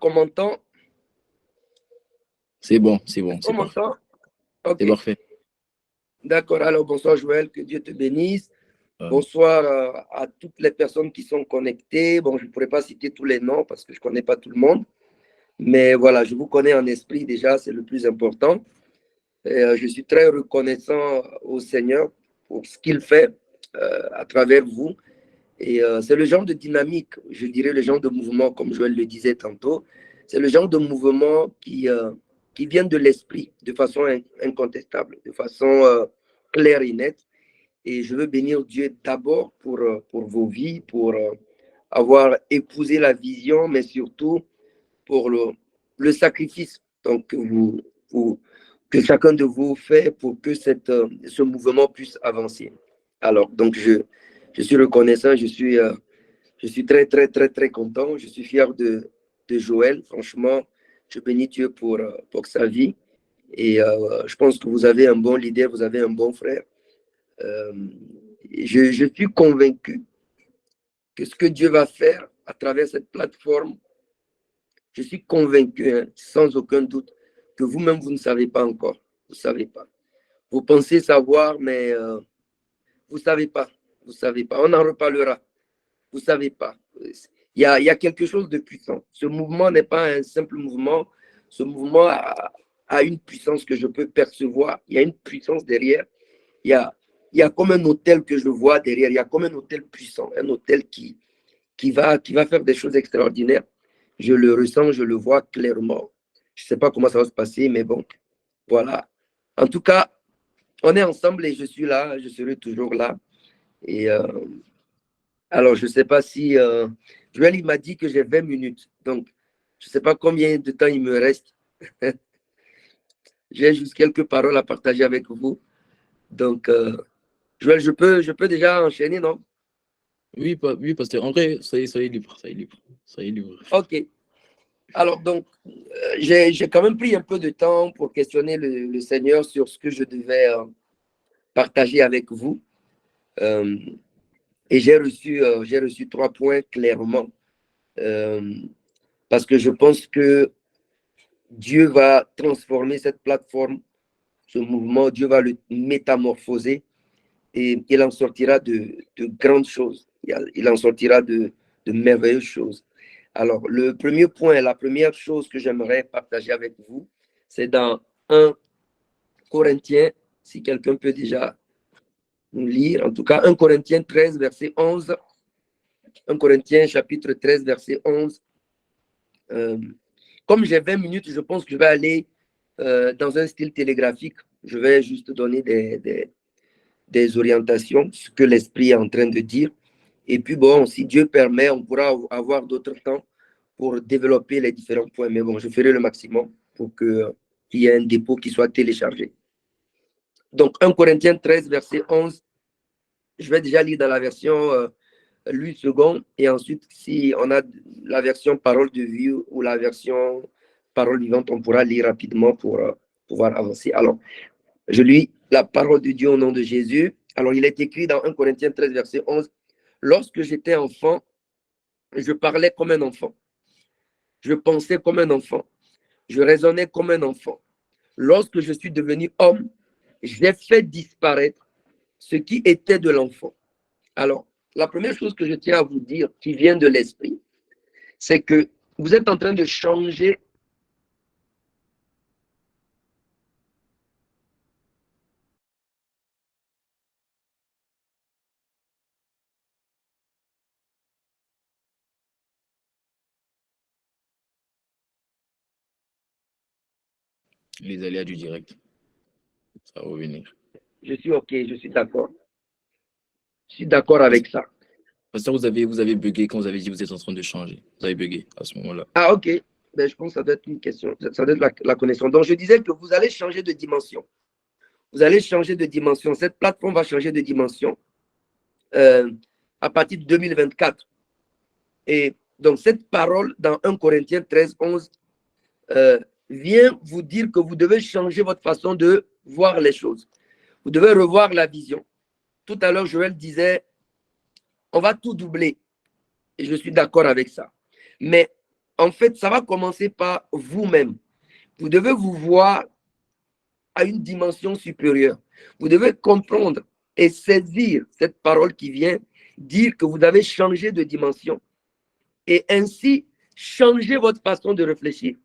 qu'on m'entend? C'est bon, c'est bon, On c'est parfait. m'entend? Ok. C'est parfait. D'accord. Alors, bonsoir Joël, que Dieu te bénisse. Bonsoir à toutes les personnes qui sont connectées. Bon, je ne pourrais pas citer tous les noms parce que je ne connais pas tout le monde. Mais voilà, je vous connais en esprit déjà, c'est le plus important. Et, je suis très reconnaissant au Seigneur pour ce qu'il fait à travers vous. Et c'est le genre de dynamique, je dirais le genre de mouvement, comme Joël le disait tantôt, c'est le genre de mouvement qui vient de l'esprit de façon incontestable, de façon claire et nette. Et je veux bénir Dieu d'abord pour vos vies, pour avoir épousé la vision, mais surtout pour le sacrifice donc, que chacun de vous fait pour que ce mouvement puisse avancer. Alors, donc, je suis reconnaissant, je suis très, très, très, très content. Je suis fier de Joël. Franchement, je bénis Dieu pour sa vie. Et je pense que vous avez un bon leader, vous avez un bon frère. Je suis convaincu que ce que Dieu va faire à travers cette plateforme, je suis convaincu, hein, sans aucun doute, que vous-même, vous ne savez pas encore. Vous ne savez pas. Vous pensez savoir, mais vous ne savez pas. Vous ne savez pas. On en reparlera. Vous ne savez pas. Il y a quelque chose de puissant. Ce mouvement n'est pas un simple mouvement. Ce mouvement a une puissance que je peux percevoir. Il y a une puissance derrière. Il y a comme un hôtel que je vois derrière. Il y a comme un hôtel puissant. Un hôtel qui va faire des choses extraordinaires. Je le ressens, je le vois clairement. Je ne sais pas comment ça va se passer, mais bon, voilà. En tout cas, on est ensemble et je suis là. Je serai toujours là. Et alors, je ne sais pas si... Joël, il m'a dit que j'ai 20 minutes. Donc, je ne sais pas combien de temps il me reste. J'ai juste quelques paroles à partager avec vous. Donc, Joël, je peux déjà enchaîner, non? Oui, pasteur. En vrai, soyez libre, soyez libre, soyez libre. OK. Alors, donc, j'ai quand même pris un peu de temps pour questionner le Seigneur sur ce que je devais partager avec vous. Et j'ai reçu 3 points clairement. Parce que je pense que Dieu va transformer cette plateforme, ce mouvement, Dieu va le métamorphoser et il en sortira de grandes choses. Il en sortira de merveilleuses choses. Alors, le premier point, la première chose que j'aimerais partager avec vous, c'est dans 1 Corinthiens, si quelqu'un peut déjà nous lire, en tout cas 1 Corinthiens 13, verset 11. 1 Corinthiens chapitre 13, verset 11. Comme j'ai 20 minutes, je pense que je vais aller dans un style télégraphique. Je vais juste donner des orientations, ce que l'Esprit est en train de dire. Et puis, bon, si Dieu permet, on pourra avoir d'autres temps pour développer les différents points. Mais bon, je ferai le maximum pour qu'il y ait un dépôt qui soit téléchargé. Donc, 1 Corinthiens 13, verset 11. Je vais déjà lire dans la version 8 secondes. Et ensuite, si on a la version parole de vie ou la version parole vivante, on pourra lire rapidement pour pouvoir avancer. Alors, je lis la parole de Dieu au nom de Jésus. Alors, il est écrit dans 1 Corinthiens 13, verset 11. Lorsque j'étais enfant, je parlais comme un enfant. Je pensais comme un enfant. Je raisonnais comme un enfant. Lorsque je suis devenu homme, j'ai fait disparaître ce qui était de l'enfant. Alors, la première chose que je tiens à vous dire, qui vient de l'esprit, c'est que vous êtes en train de changer. Les aléas du direct, ça va revenir. Je suis OK, je suis d'accord. Je suis d'accord avec ça. Pasteur, vous avez bugué quand vous avez dit que vous êtes en train de changer. Vous avez bugué à ce moment-là. Ah, OK. Ben, je pense que ça doit être une question. Ça doit être la connexion. Donc, je disais que vous allez changer de dimension. Vous allez changer de dimension. Cette plateforme va changer de dimension à partir de 2024. Et donc, cette parole dans 1 Corinthiens 13, 11 vient vous dire que vous devez changer votre façon de voir les choses. Vous devez revoir la vision. Tout à l'heure, Joël disait, on va tout doubler. Et je suis d'accord avec ça. Mais en fait, ça va commencer par vous-même. Vous devez vous voir à une dimension supérieure. Vous devez comprendre et saisir cette parole qui vient dire que vous avez changé de dimension et ainsi changer votre façon de réfléchir,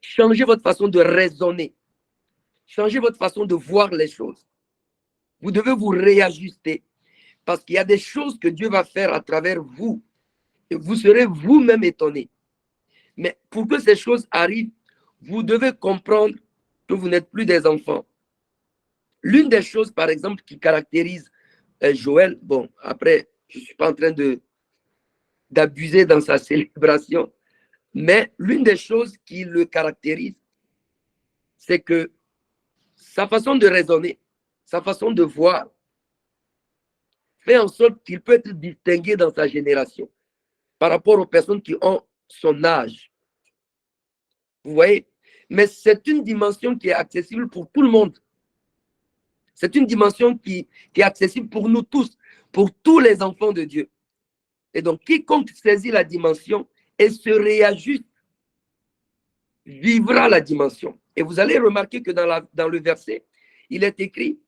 changer votre façon de raisonner, changer votre façon de voir les choses. Vous devez vous réajuster parce qu'il y a des choses que Dieu va faire à travers vous et vous serez vous-même étonné. Mais pour que ces choses arrivent, vous devez comprendre que vous n'êtes plus des enfants. L'une des choses, par exemple, qui caractérise Joël, bon, après, je ne suis pas en train d'abuser dans sa célébration, mais l'une des choses qui le caractérise, c'est que sa façon de raisonner, sa façon de voir, fait en sorte qu'il peut être distingué dans sa génération par rapport aux personnes qui ont son âge. Vous voyez? Mais c'est une dimension qui est accessible pour tout le monde. C'est une dimension qui est accessible pour nous tous, pour tous les enfants de Dieu. Et donc, quiconque saisit la dimension et se réajuste, vivra la dimension. Et vous allez remarquer que dans le verset, il est écrit,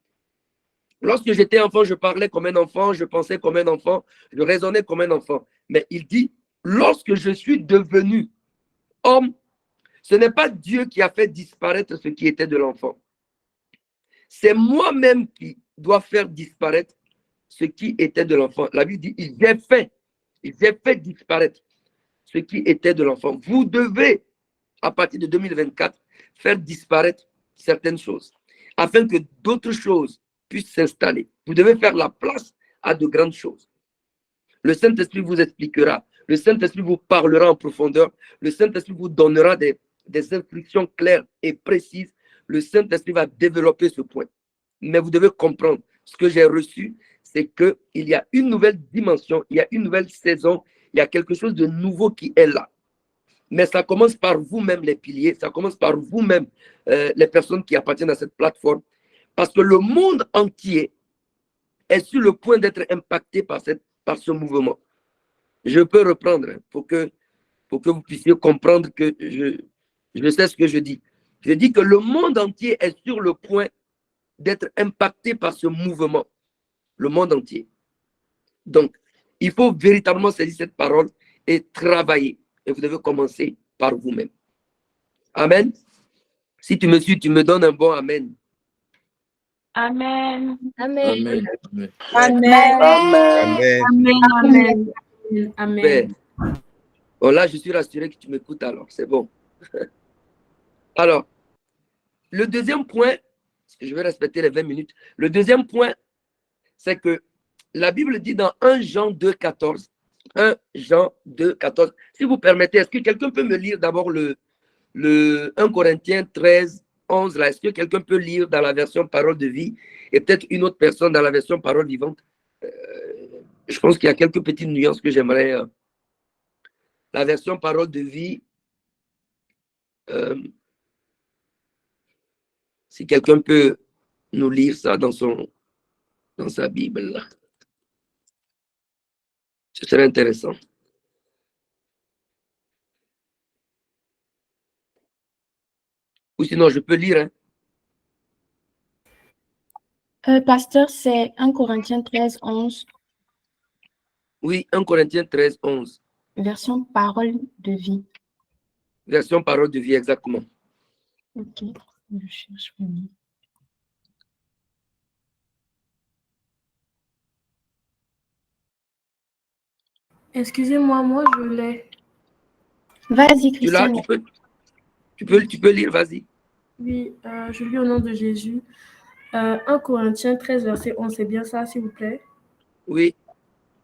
lorsque j'étais enfant, je parlais comme un enfant, je pensais comme un enfant, je raisonnais comme un enfant. Mais il dit, lorsque je suis devenu homme, ce n'est pas Dieu qui a fait disparaître ce qui était de l'enfant. C'est moi-même qui dois faire disparaître ce qui était de l'enfant. La Bible dit, il a fait disparaître ce qui était de l'enfant. Vous devez, à partir de 2024, faire disparaître certaines choses afin que d'autres choses puissent s'installer. Vous devez faire la place à de grandes choses. Le Saint-Esprit vous expliquera, le Saint-Esprit vous parlera en profondeur, le Saint-Esprit vous donnera des instructions claires et précises. Le Saint-Esprit va développer ce point. Mais vous devez comprendre, ce que j'ai reçu, c'est qu'il y a une nouvelle dimension, il y a une nouvelle saison, il y a quelque chose de nouveau qui est là. Mais ça commence par vous-même, les piliers, ça commence par vous-même, les personnes qui appartiennent à cette plateforme, parce que le monde entier est sur le point d'être impacté par ce mouvement. Je peux reprendre pour que vous puissiez comprendre que je sais ce que je dis. Je dis que le monde entier est sur le point d'être impacté par ce mouvement. Le monde entier. Donc, il faut véritablement saisir cette parole et travailler. Et vous devez commencer par vous-même. Amen. Si tu me suis, tu me donnes un bon amen. Amen. Amen. Amen. Amen. Amen. Amen. Bon, là, je suis rassuré que tu m'écoutes alors. C'est bon. Alors, le deuxième point, je vais respecter les 20 minutes. Le deuxième point, c'est que la Bible dit dans 1 Jean 2, 14, 1 Jean 2, 14, si vous permettez, est-ce que quelqu'un peut me lire d'abord le 1 Corinthiens 13, 11, là, est-ce que quelqu'un peut lire dans la version parole de vie et peut-être une autre personne dans la version parole vivante? Je pense qu'il y a quelques petites nuances que j'aimerais. La version parole de vie, si quelqu'un peut nous lire ça dans sa Bible, là. Ce serait intéressant. Ou sinon, je peux lire. Hein? Pasteur, c'est 1 Corinthiens 13, 11. Oui, 1 Corinthiens 13, 11. Version parole de vie. Version parole de vie, exactement. Ok, je cherche. Excusez-moi, moi je l'ai. Vas-y, Tu l'as, Christian. tu peux lire, vas-y. Oui, je lis au nom de Jésus. 1 Corinthiens 13, verset 11, c'est bien ça, s'il vous plaît? Oui.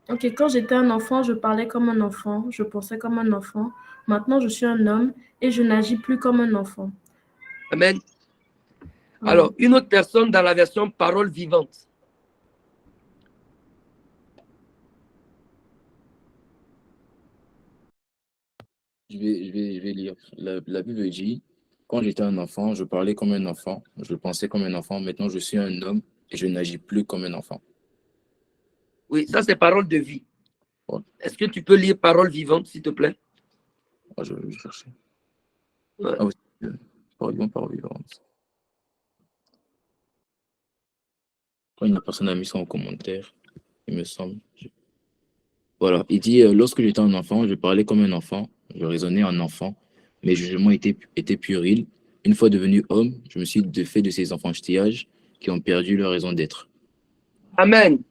Ok, quand j'étais un enfant, je parlais comme un enfant, je pensais comme un enfant. Maintenant, je suis un homme et je n'agis plus comme un enfant. Amen. Alors, une autre personne dans la version parole vivante. Je vais lire. La Bible dit, quand j'étais un enfant, je parlais comme un enfant, je pensais comme un enfant. Maintenant, je suis un homme et je n'agis plus comme un enfant. Oui, ça c'est parole de vie. Ouais. Est-ce que tu peux lire parole vivante, s'il te plaît? Ah, je vais chercher. Ouais. Ah oui, par vivante. Quand une personne a mis ça en commentaire, il me semble. Voilà, il dit lorsque j'étais un enfant, je parlais comme un enfant, je raisonnais en enfant, mes jugements étaient puérils. Une fois devenu homme, je me suis défait de ces enfantillages qui ont perdu leur raison d'être. Amen.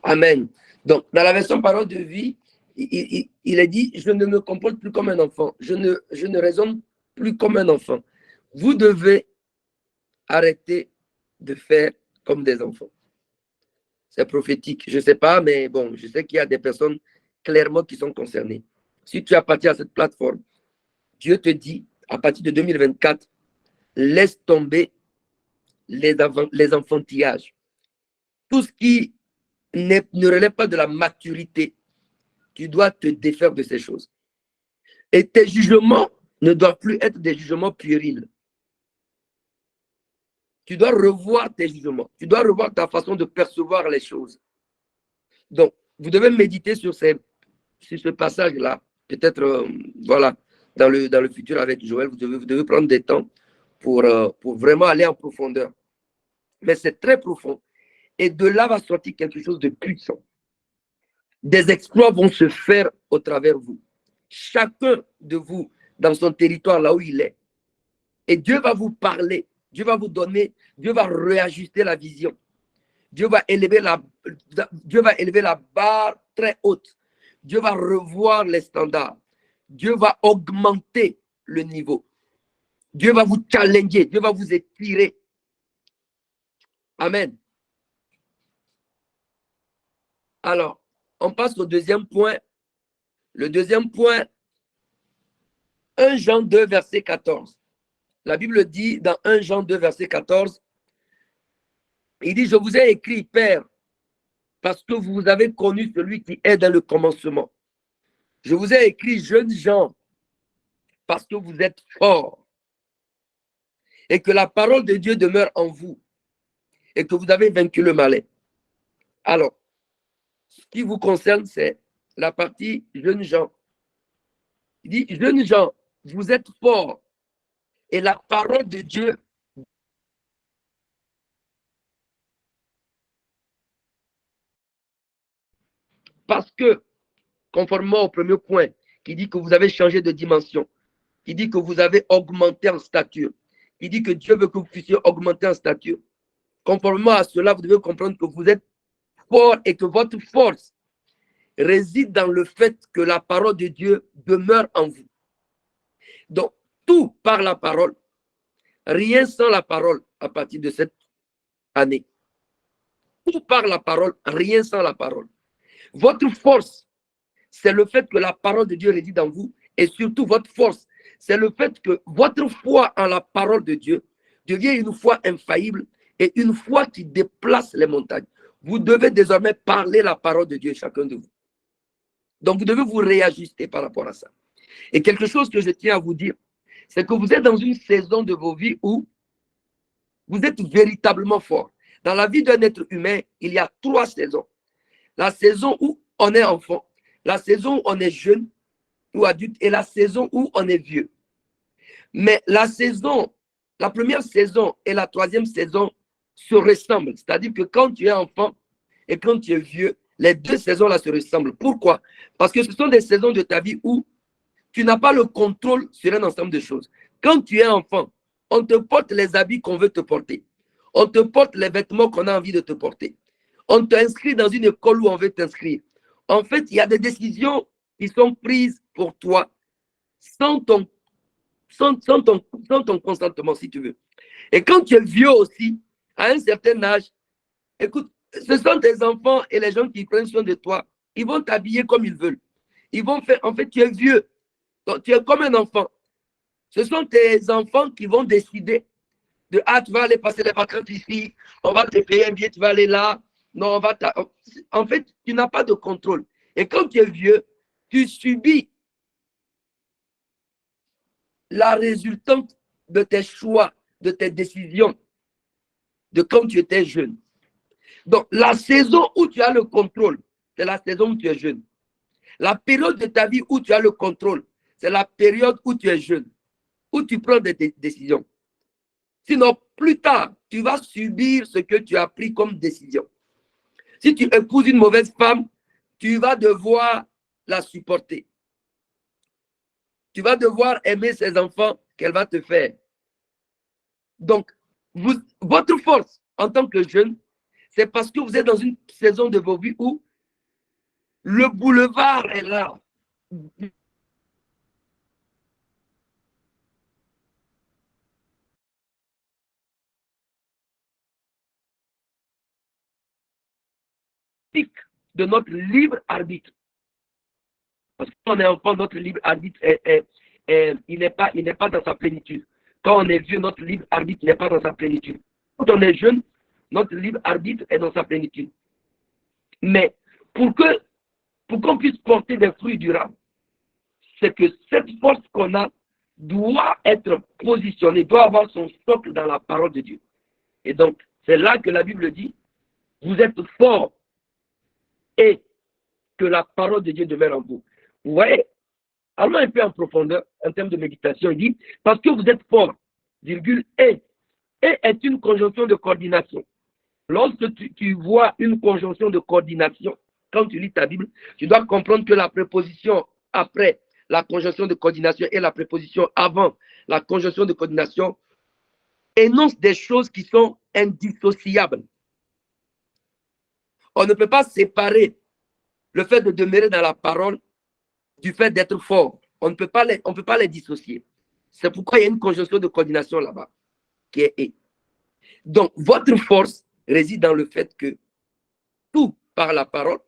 Amen. Donc, dans la version parole de vie, il est dit, je ne me comporte plus comme un enfant. Je ne raisonne plus comme un enfant. Vous devez arrêter de faire comme des enfants. C'est prophétique. Je ne sais pas, mais bon, je sais qu'il y a des personnes clairement qui sont concernées. Si tu appartiens à cette plateforme, Dieu te dit, à partir de 2024, laisse tomber les enfantillages. Tout ce qui ne relève pas de la maturité, tu dois te défaire de ces choses. Et tes jugements ne doivent plus être des jugements puérils. Tu dois revoir tes jugements. Tu dois revoir ta façon de percevoir les choses. Donc, vous devez méditer sur ce passage-là. Peut-être, voilà, dans le futur avec Joël, vous devez prendre des temps pour vraiment aller en profondeur. Mais c'est très profond. Et de là va sortir quelque chose de puissant. Des exploits vont se faire au travers de vous. Chacun de vous, dans son territoire, là où il est. Et Dieu va vous parler. Dieu va vous donner, Dieu va réajuster la vision. Dieu va élever la barre très haute. Dieu va revoir les standards. Dieu va augmenter le niveau. Dieu va vous challenger. Dieu va vous étirer. Amen. Alors, on passe au deuxième point. Le deuxième point, 1 Jean 2, verset 14. La Bible dit dans 1 Jean 2, verset 14, il dit, je vous ai écrit, Père, parce que vous avez connu celui qui est dans le commencement. Je vous ai écrit, jeunes gens, parce que vous êtes forts et que la parole de Dieu demeure en vous et que vous avez vaincu le malin. Alors, ce qui vous concerne, c'est la partie jeunes gens. Il dit, jeunes gens, vous êtes forts et la parole de Dieu parce que, conformément au premier point, qui dit que vous avez changé de dimension, qui dit que vous avez augmenté en stature, qui dit que Dieu veut que vous puissiez augmenter en stature. Conformément à cela, vous devez comprendre que vous êtes fort et que votre force réside dans le fait que la parole de Dieu demeure en vous. Donc, tout par la parole, rien sans la parole à partir de cette année. Tout par la parole, rien sans la parole. Votre force, c'est le fait que la parole de Dieu réside en vous et surtout votre force, c'est le fait que votre foi en la parole de Dieu devient une foi infaillible et une foi qui déplace les montagnes. Vous devez désormais parler la parole de Dieu, chacun de vous. Donc, vous devez vous réajuster par rapport à ça. Et quelque chose que je tiens à vous dire, c'est que vous êtes dans une saison de vos vies où vous êtes véritablement fort. Dans la vie d'un être humain, il y a 3 saisons. La saison où on est enfant, la saison où on est jeune ou adulte et la saison où on est vieux. Mais la première saison et la 3e saison se ressemblent. C'est-à-dire que quand tu es enfant et quand tu es vieux, les 2 saisons-là se ressemblent. Pourquoi? Parce que ce sont des saisons de ta vie où tu n'as pas le contrôle sur un ensemble de choses. Quand tu es enfant, on te porte les habits qu'on veut te porter. On te porte les vêtements qu'on a envie de te porter. On t'inscrit dans une école où on veut t'inscrire. En fait, il y a des décisions qui sont prises pour toi sans ton consentement, si tu veux. Et quand tu es vieux aussi, à un certain âge, écoute, ce sont tes enfants et les gens qui prennent soin de toi. Ils vont t'habiller comme ils veulent. Ils vont faire, en fait, tu es vieux. Donc, tu es comme un enfant. Ce sont tes enfants qui vont décider de, ah, tu vas aller passer les vacances ici, on va te payer un billet, tu vas aller là. Non, on va en fait, tu n'as pas de contrôle. Et quand tu es vieux, tu subis la résultante de tes choix, de tes décisions, de quand tu étais jeune. Donc, la saison où tu as le contrôle, c'est la saison où tu es jeune. La période de ta vie où tu as le contrôle, c'est la période où tu es jeune, où tu prends des décisions. Sinon, plus tard, tu vas subir ce que tu as pris comme décision. Si tu épouses une mauvaise femme, tu vas devoir la supporter. Tu vas devoir aimer ses enfants qu'elle va te faire. Donc, votre force en tant que jeune, c'est parce que vous êtes dans une saison de vos vies où le boulevard est là. De notre libre arbitre. Parce qu'on est enfant, notre libre arbitre il n'est pas dans sa plénitude. Quand on est vieux, notre libre arbitre n'est pas dans sa plénitude. Quand on est jeune, notre libre arbitre est dans sa plénitude. Mais pour qu'on puisse porter des fruits durables, c'est que cette force qu'on a doit être positionnée, doit avoir son socle dans la parole de Dieu. Et donc, c'est là que la Bible dit, vous êtes forts et que la parole de Dieu demeure en vous. Vous voyez, allons un peu en profondeur en termes de méditation. Il dit, parce que vous êtes forts, virgule, et est une conjonction de coordination. Lorsque tu vois une conjonction de coordination, quand tu lis ta Bible, tu dois comprendre que la préposition après la conjonction de coordination et la préposition avant la conjonction de coordination énoncent des choses qui sont indissociables. On ne peut pas séparer le fait de demeurer dans la parole du fait d'être fort. On ne peut pas les dissocier. C'est pourquoi il y a une conjonction de coordination là-bas, qui est « et ». Donc, votre force réside dans le fait que tout par la parole,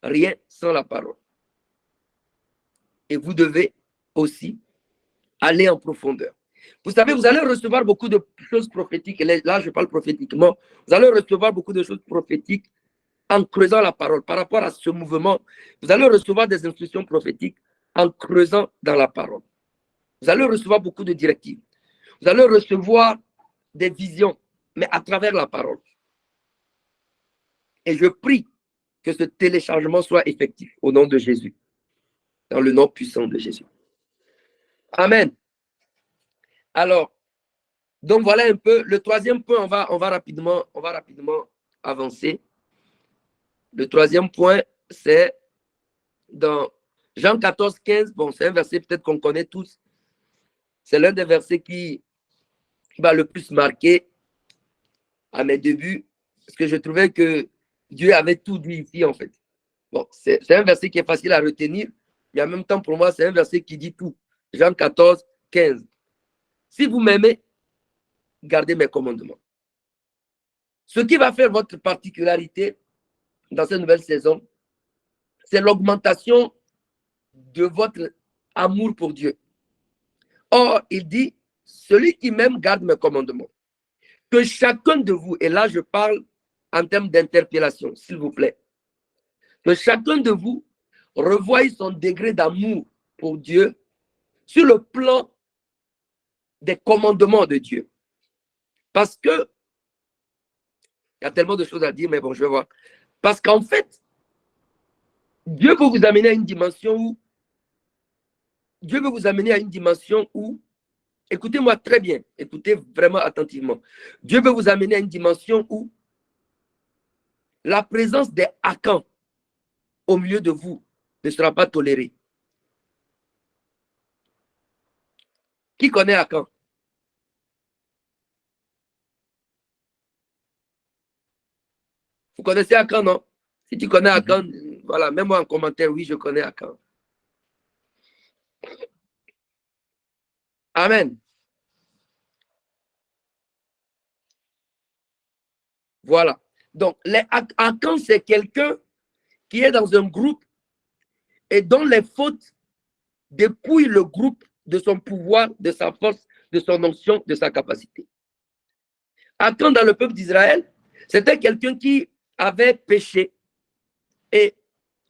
rien sans la parole. Et vous devez aussi aller en profondeur. Vous savez, vous allez recevoir beaucoup de choses prophétiques. Et là, je parle prophétiquement. Vous allez recevoir beaucoup de choses prophétiques en creusant la parole. Par rapport à ce mouvement, vous allez recevoir des instructions prophétiques en creusant dans la parole. Vous allez recevoir beaucoup de directives. Vous allez recevoir des visions, mais à travers la parole. Et je prie que ce téléchargement soit effectif au nom de Jésus, dans le nom puissant de Jésus. Amen. Alors, donc voilà un peu le troisième point. On va rapidement avancer. Le troisième point, c'est dans Jean 14, 15. Bon, c'est un verset peut-être qu'on connaît tous. C'est l'un des versets qui m'a le plus marqué à mes débuts, parce que je trouvais que Dieu avait tout dit ici, en fait. Bon, c'est un verset qui est facile à retenir, mais en même temps, pour moi, c'est un verset qui dit tout. Jean 14, 15. Si vous m'aimez, gardez mes commandements. Ce qui va faire votre particularité dans cette nouvelle saison, c'est l'augmentation de votre amour pour Dieu. Or, il dit, celui qui m'aime garde mes commandements. Que chacun de vous, et là je parle en termes d'interpellation, s'il vous plaît, que chacun de vous revoie son degré d'amour pour Dieu sur le plan des commandements de Dieu. Parce que, il y a tellement de choses à dire, mais bon, je vais voir. Parce qu'en fait, Dieu veut vous amener à une dimension où, écoutez-moi très bien, écoutez vraiment attentivement. Dieu veut vous amener à une dimension où la présence des Akans au milieu de vous ne sera pas tolérée. Qui connaît Akan? Vous connaissez Akan, non? Si tu connais Akan, voilà, mets-moi en commentaire, oui, je connais Akan. Amen. Voilà. Donc, les Akan, c'est quelqu'un qui est dans un groupe et dont les fautes dépouillent le groupe de son pouvoir, de sa force, de son onction, de sa capacité. Akan, dans le peuple d'Israël, c'était quelqu'un qui avait péché et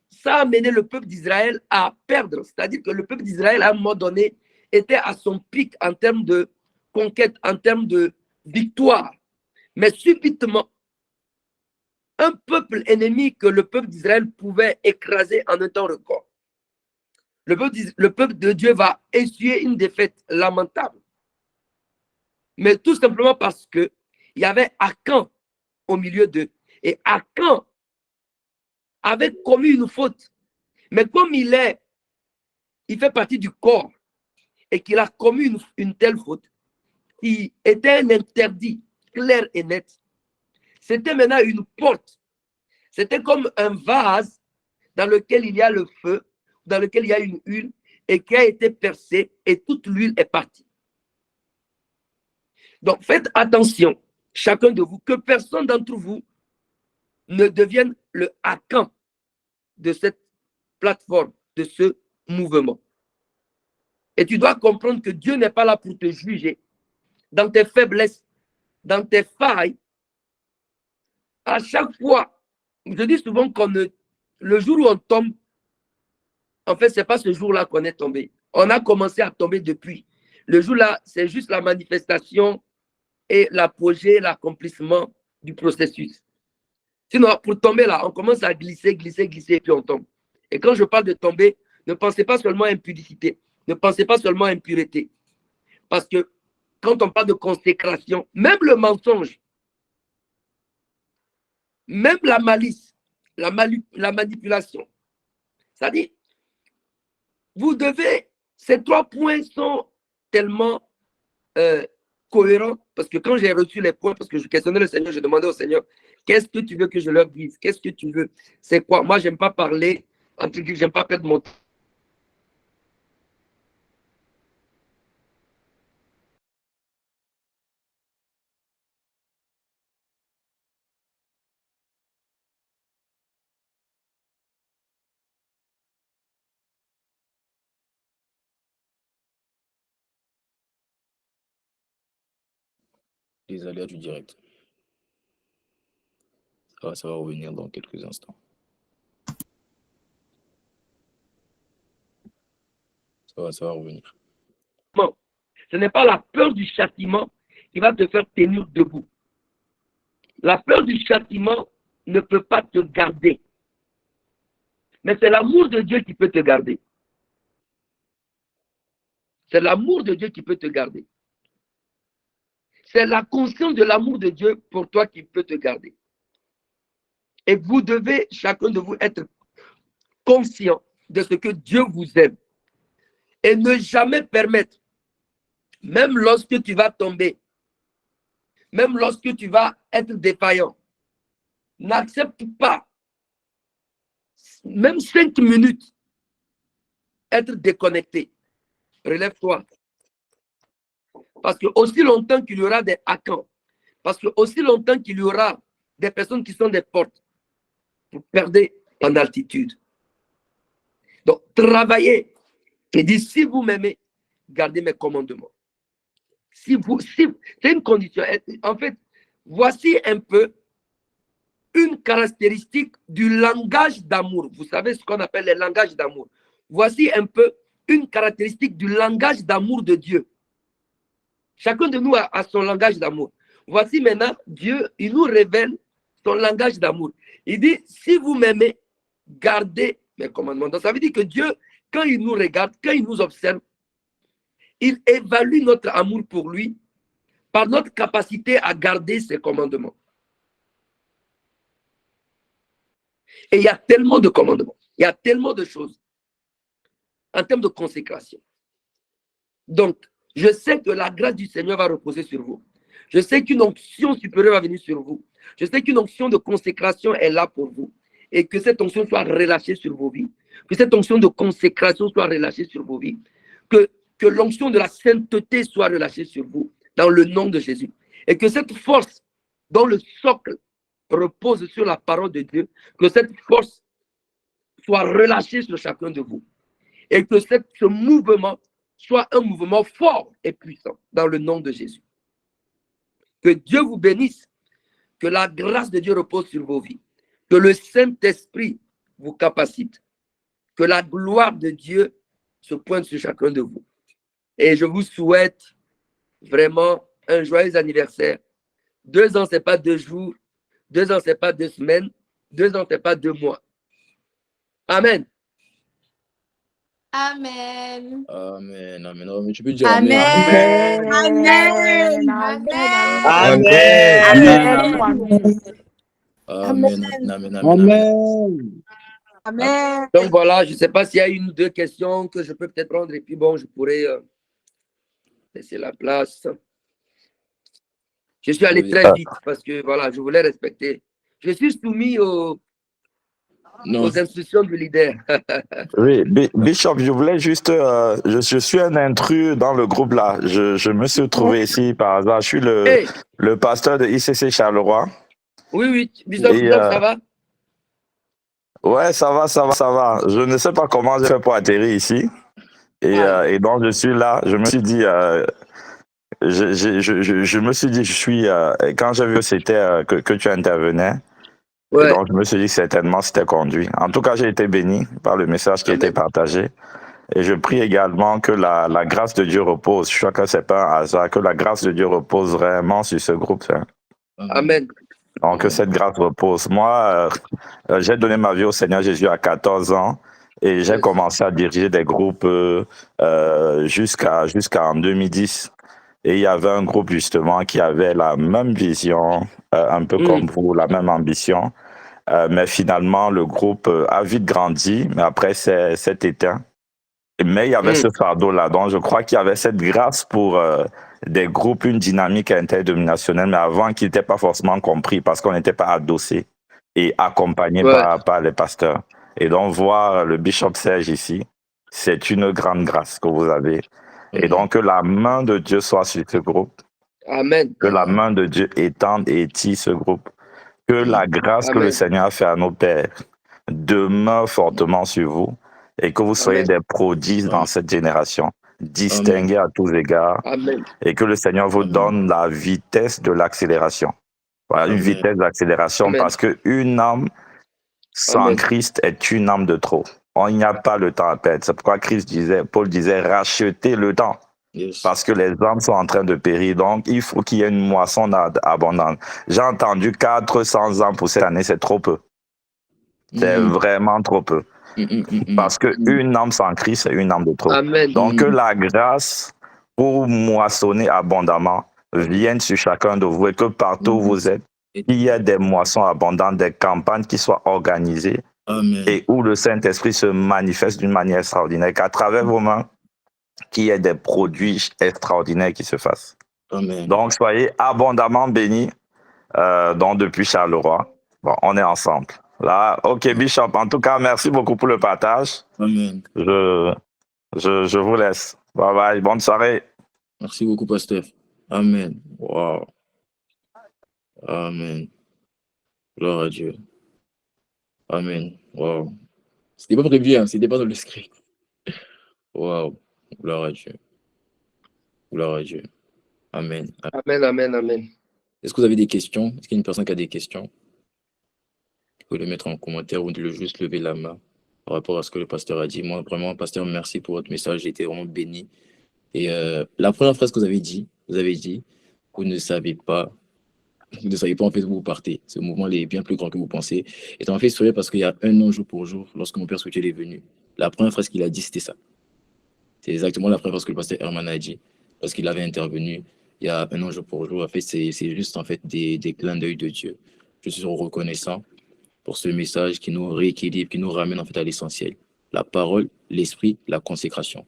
ça a amené le peuple d'Israël à perdre. C'est-à-dire que le peuple d'Israël, à un moment donné, était à son pic en termes de conquête, en termes de victoire. Mais subitement, un peuple ennemi que le peuple d'Israël pouvait écraser en un temps record le peuple de Dieu va essuyer une défaite lamentable. Mais tout simplement parce qu'il y avait Akan au milieu d'eux. Et Akan avait commis une faute. Mais comme il fait partie du corps et qu'il a commis une telle faute, qui était un interdit clair et net, c'était maintenant une porte. C'était comme un vase dans lequel il y a le feu, dans lequel il y a une huile et qui a été percée et toute l'huile est partie. Donc faites attention, chacun de vous, que personne d'entre vous ne devienne le Akan de cette plateforme, de ce mouvement. Et tu dois comprendre que Dieu n'est pas là pour te juger dans tes faiblesses, dans tes failles. À chaque fois, je dis souvent le jour où on tombe, en fait, ce n'est pas ce jour-là qu'on est tombé. On a commencé à tomber depuis. Le jour-là, c'est juste la manifestation et l'apogée, l'accomplissement du processus. Sinon, pour tomber là, on commence à glisser, glisser, glisser, et puis on tombe. Et quand je parle de tomber, ne pensez pas seulement à impudicité, ne pensez pas seulement à impureté. Parce que quand on parle de consécration, même le mensonge, même la malice, la manipulation, c'est-à-dire, vous devez, ces 3 points sont tellement cohérents, parce que quand j'ai reçu les points, parce que je questionnais le Seigneur, je demandais au Seigneur, qu'est-ce que tu veux que je leur dise? Qu'est-ce que tu veux? C'est quoi? Moi, je n'aime pas parler, entre guillemets, je n'aime pas perdre mon temps. Les aléas du direct. Ça va revenir dans quelques instants. Ça va revenir. Ce n'est pas la peur du châtiment qui va te faire tenir debout. La peur du châtiment ne peut pas te garder. Mais c'est l'amour de Dieu qui peut te garder. C'est l'amour de Dieu qui peut te garder. C'est la conscience de l'amour de Dieu pour toi qui peut te garder. Et vous devez, chacun de vous, être conscient de ce que Dieu vous aime. Et ne jamais permettre, même lorsque tu vas tomber, même lorsque tu vas être défaillant, n'accepte pas, même 5 minutes, être déconnecté. Relève-toi. Parce que aussi longtemps qu'il y aura des hackants, parce que aussi longtemps qu'il y aura des personnes qui sont des portes, vous perdez en altitude. Donc, travaillez. Et dit, si vous m'aimez, gardez mes commandements. C'est une condition. En fait, voici un peu une caractéristique du langage d'amour. Vous savez ce qu'on appelle le langage d'amour. Voici un peu une caractéristique du langage d'amour de Dieu. Chacun de nous a son langage d'amour. Voici maintenant, Dieu, il nous révèle son langage d'amour. Il dit, si vous m'aimez, gardez mes commandements. Donc, ça veut dire que Dieu, quand il nous regarde, quand il nous observe, il évalue notre amour pour lui par notre capacité à garder ses commandements. Et il y a tellement de commandements, il y a tellement de choses en termes de consécration. Donc, je sais que la grâce du Seigneur va reposer sur vous. Je sais qu'une onction supérieure va venir sur vous. Je sais qu'une onction de consécration est là pour vous. Et que cette onction soit relâchée sur vos vies. Que cette onction de consécration soit relâchée sur vos vies. Que l'onction de la sainteté soit relâchée sur vous. Dans le nom de Jésus. Et que cette force dont le socle repose sur la parole de Dieu. Que cette force soit relâchée sur chacun de vous. Et que ce mouvement soit un mouvement fort et puissant dans le nom de Jésus. Que Dieu vous bénisse, que la grâce de Dieu repose sur vos vies, que le Saint-Esprit vous capacite, que la gloire de Dieu se pointe sur chacun de vous. Et je vous souhaite vraiment un joyeux anniversaire. 2 ans, ce n'est pas 2 jours, 2 ans, ce n'est pas 2 semaines, 2 ans, ce n'est pas 2 mois. Amen. Amen. Amen, amen. Oh, mais tu peux dire Amen. amen. Amen. Amen. Amen, amen, amen, amen. Amen. Donc voilà, je ne sais pas s'il y a une ou deux questions que je peux peut-être prendre et puis bon, je pourrais laisser la place. Je suis allé très vite parce que voilà, je voulais respecter. Je suis soumis aux instructions du leader. Oui, Bishop, je voulais juste, je suis un intrus dans le groupe là. Je me suis trouvé ici par hasard. Je suis le pasteur de ICC Charleroi. Oui, Bishop, ça va? Ouais, ça va. Je ne sais pas comment j'ai fait pour atterrir ici. Et donc, je suis là. Je me suis dit, quand j'ai vu que c'était que tu intervenais, et donc je me suis dit certainement c'était conduit. En tout cas, j'ai été béni par le message qui a été partagé. Et je prie également que la grâce de Dieu repose. Je crois que c'est pas un hasard, que la grâce de Dieu repose vraiment sur ce groupe. Hein. Amen. Donc, que cette grâce repose. Moi, j'ai donné ma vie au Seigneur Jésus à 14 ans et j'ai commencé à diriger des groupes jusqu'en 2010. Et il y avait un groupe justement qui avait la même vision, un peu comme vous, la même ambition. Mais finalement, le groupe a vite grandi, mais après, c'est éteint. Mais il y avait ce fardeau-là. Donc, je crois qu'il y avait cette grâce pour des groupes, une dynamique interdénominationnelle, mais avant qui n'était pas forcément compris parce qu'on n'était pas adossé et accompagné par les pasteurs. Et donc, voir le Bishop Serge ici, c'est une grande grâce que vous avez. Et donc, que la main de Dieu soit sur ce groupe. Amen. Que la main de Dieu étende et étire ce groupe. Que la grâce que le Seigneur a fait à nos pères demeure fortement sur vous et que vous soyez des prodiges dans cette génération, distingués à tous égards, et que le Seigneur vous donne la vitesse de l'accélération. Voilà, une vitesse d'accélération parce qu'une âme sans Christ est une âme de trop. Il n'y a pas le temps à perdre. C'est pourquoi Paul disait, rachetez le temps. Parce que les âmes sont en train de périr. Donc, il faut qu'il y ait une moisson abondante. J'ai entendu 400 ans pour cette année, c'est trop peu. C'est vraiment trop peu. Parce qu'une âme sans Christ, c'est une âme de trop. Donc, que la grâce pour moissonner abondamment vienne sur chacun de vous et que partout où vous êtes, il y ait des moissons abondantes, des campagnes qui soient organisées et où le Saint-Esprit se manifeste d'une manière extraordinaire, qu'à travers vos mains, qu'il y ait des produits extraordinaires qui se fassent. Donc, soyez abondamment bénis donc depuis Charleroi. Bon, on est ensemble. Là, ok, Bishop. En tout cas, merci beaucoup pour le partage. Amen. Je vous laisse. Bye bye. Bonne soirée. Merci beaucoup, pasteur. Amen. Wow. Amen. Gloire à Dieu. Amen. Wow. C'était pas prévu, hein. C'était pas dans le script. Wow. Gloire à Dieu. Gloire à Dieu. Amen. Amen. Est-ce que vous avez des questions? Est-ce qu'il y a une personne qui a des questions? Vous pouvez le mettre en commentaire ou juste lever la main par rapport à ce que le pasteur a dit. Moi, vraiment, pasteur, merci pour votre message. J'ai été vraiment béni. Et la première phrase que vous avez dit, vous ne savez pas en fait où vous partez. Ce mouvement est bien plus grand que vous pensez. Et ça m'a fait sourire parce qu'il y a un an, jour pour jour, lorsque mon père spirituel est venu, la première phrase qu'il a dit, c'était ça. C'est exactement la première phrase que le pasteur Herman a dit lorsqu'il avait intervenu il y a un an, jour pour jour. En fait, c'est juste en fait des clins d'œil de Dieu. Je suis reconnaissant pour ce message qui nous rééquilibre, qui nous ramène en fait à l'essentiel. La parole, l'esprit, la consécration.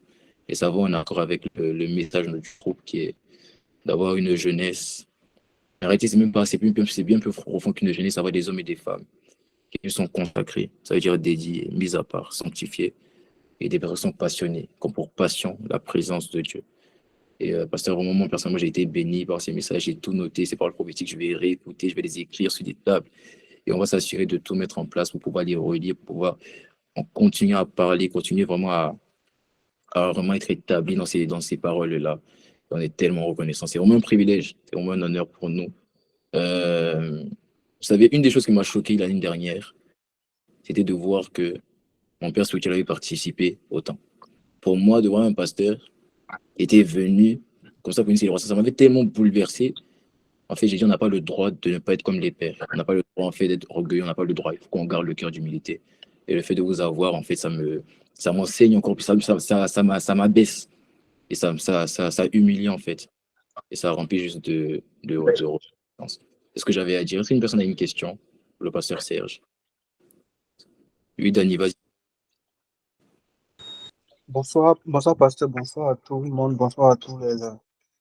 Et ça va en accord avec le message de notre groupe qui est d'avoir une jeunesse. En réalité, c'est bien plus profond qu'une jeunesse, avoir des hommes et des femmes qui sont consacrés, ça veut dire dédiés, mis à part, sanctifiés, et des personnes passionnées, comme pour passion, la présence de Dieu. Et pasteur, au moment personnellement, j'ai été béni par ces messages, j'ai tout noté, ces paroles prophétiques, je vais les réécouter, je vais les écrire sur des tables, et on va s'assurer de tout mettre en place pour pouvoir les relire, pour pouvoir continuer à parler, continuer vraiment à vraiment être établi dans ces paroles-là. On est tellement reconnaissants. C'est vraiment un privilège, c'est vraiment un honneur pour nous. Vous savez, une des choses qui m'a choqué l'année dernière, c'était de voir que mon père spirituel avait participé autant. Pour moi, de voir un pasteur était venu, comme ça pour une célébration, ça m'avait tellement bouleversé. En fait, j'ai dit, on n'a pas le droit de ne pas être comme les pères. On n'a pas le droit, en fait, d'être orgueilleux. On n'a pas le droit. Il faut qu'on garde le cœur d'humilité. Et le fait de vous avoir, en fait, ça m'enseigne encore plus, ça m'abaisse. Et ça humilie, en fait. Et ça remplit juste de reconnaissance. C'est ce que j'avais à dire. Est-ce qu'une personne a une question pour le pasteur Serge? Oui, Dani, vas-y. Bonsoir, bonsoir, pasteur, bonsoir à tout le monde, bonsoir à tous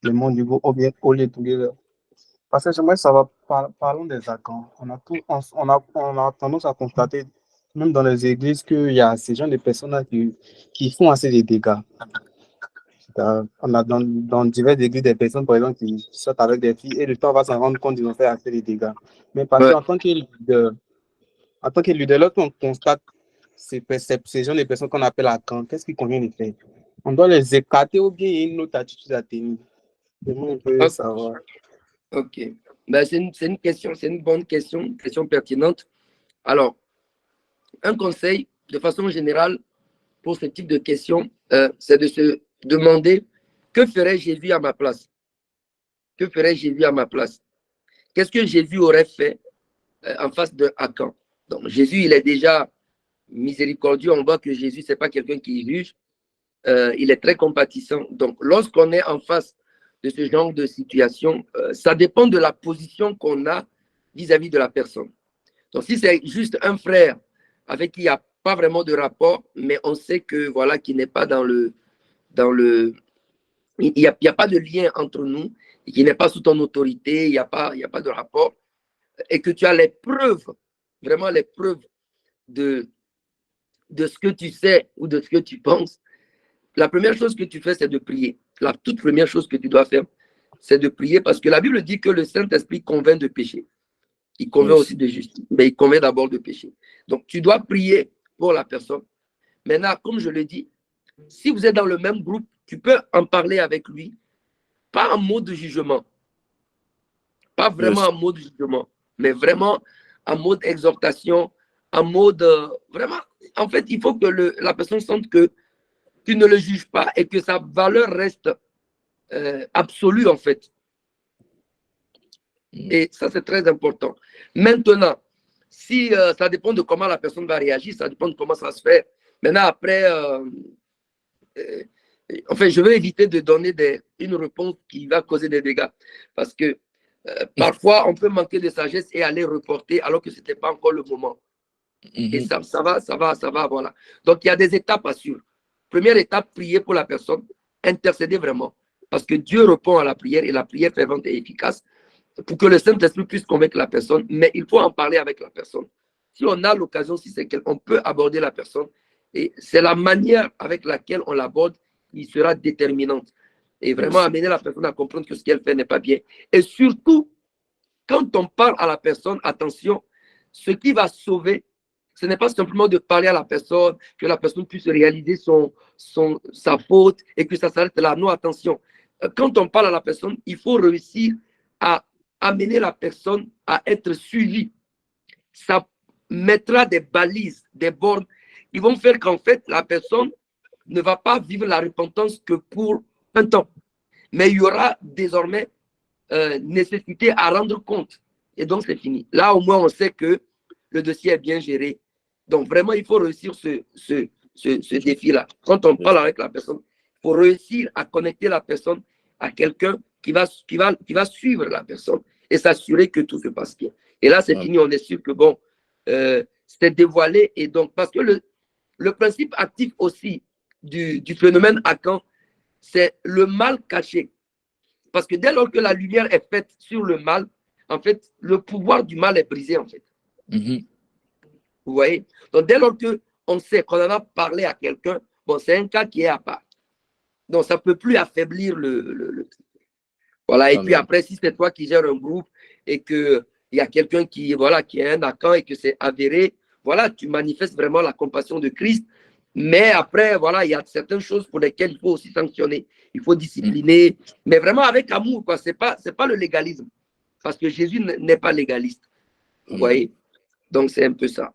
les membres du groupe All Together. Pasteur, j'aimerais savoir, parlons des accords. On a tendance à constater, même dans les églises, qu'il y a ces gens de personnes-là qui font assez de dégâts. On a dans diverses églises des personnes, par exemple, qui sortent avec des filles et le temps va s'en rendre compte qu'ils ont fait assez de dégâts. Mais pasteur, en tant que leader, lorsqu'on constate ces gens de personnes qu'on appelle à camp, qu'est-ce qu'il convient de faire? On doit les écarter ou bien il y a une autre attitude à tenir? On peut savoir. Ok. Ben, c'est une question, c'est une bonne question, une question pertinente. Alors, un conseil, de façon générale, pour ce type de questions, c'est de se demander que ferait Jésus à ma place? Que ferait Jésus à ma place? Qu'est-ce que Jésus aurait fait en face de Akan? Donc, Jésus, il est déjà miséricordieux. On voit que Jésus, ce n'est pas quelqu'un qui juge. Il est très compatissant. Donc, lorsqu'on est en face de ce genre de situation, ça dépend de la position qu'on a vis-à-vis de la personne. Donc, si c'est juste un frère avec qui il n'y a pas vraiment de rapport, mais on sait que voilà, qu'il n'est pas il n'y a pas de lien entre nous, qu'il n'est pas sous ton autorité, il n'y a pas de rapport, et que tu as les preuves, vraiment les preuves de ce que tu sais ou de ce que tu penses, la première chose que tu fais, c'est de prier. La toute première chose que tu dois faire, c'est de prier parce que la Bible dit que le Saint-Esprit convainc de péché. Il convainc aussi de justice, mais il convainc d'abord de péché. Donc, tu dois prier pour la personne. Maintenant, comme je le dis, si vous êtes dans le même groupe, tu peux en parler avec lui, pas en mode de jugement, pas vraiment en mode de jugement, mais vraiment en mode exhortation, en mode vraiment, en fait, il faut que la personne sente que tu ne le juges pas et que sa valeur reste absolue, en fait. Et ça, c'est très important. Maintenant, si ça dépend de comment la personne va réagir, ça dépend de comment ça se fait. Maintenant, après, enfin, je vais éviter de donner une réponse qui va causer des dégâts. Parce que parfois, on peut manquer de sagesse et aller reporter alors que ce n'était pas encore le moment. Et ça va, voilà. Donc, il y a des étapes à suivre. Première étape, prier pour la personne, intercéder vraiment. Parce que Dieu répond à la prière et la prière fervente et efficace pour que le Saint-Esprit puisse convaincre la personne. Mais il faut en parler avec la personne. Si on a l'occasion, si c'est qu'on peut aborder la personne, et c'est la manière avec laquelle on l'aborde qui sera déterminante. Et vraiment amener la personne à comprendre que ce qu'elle fait n'est pas bien. Et surtout, quand on parle à la personne, attention, ce qui va sauver, ce n'est pas simplement de parler à la personne, que la personne puisse réaliser sa faute et que ça s'arrête là. Non, attention. Quand on parle à la personne, il faut réussir à amener la personne à être suivie. Ça mettra des balises, des bornes qui vont faire qu'en fait, la personne ne va pas vivre la repentance que pour un temps. Mais il y aura désormais nécessité à rendre compte. Et donc, c'est fini. Là, au moins, on sait que le dossier est bien géré. Donc, vraiment, il faut réussir ce défi-là. Quand on parle avec la personne, il faut réussir à connecter la personne à quelqu'un qui va suivre la personne et s'assurer que tout se passe bien. Et là, c'est fini. On est sûr que, bon, c'est dévoilé. Et donc, parce que le principe actif aussi du phénomène Akan, c'est le mal caché. Parce que dès lors que la lumière est faite sur le mal, en fait, le pouvoir du mal est brisé, en fait. Vous voyez? Donc, dès lors qu'on sait qu'on en a parlé à quelqu'un, bon, c'est un cas qui est à part. Donc, ça ne peut plus affaiblir le voilà. Et puis après, si c'est toi qui gères un groupe et qu'il y a quelqu'un qui est un Akan et que c'est avéré, voilà, tu manifestes vraiment la compassion de Christ. Mais après, voilà, il y a certaines choses pour lesquelles il faut aussi sanctionner. Il faut discipliner, mais vraiment avec amour, quoi. C'est pas le légalisme. Parce que Jésus n'est pas légaliste. Vous voyez? Donc, c'est un peu ça.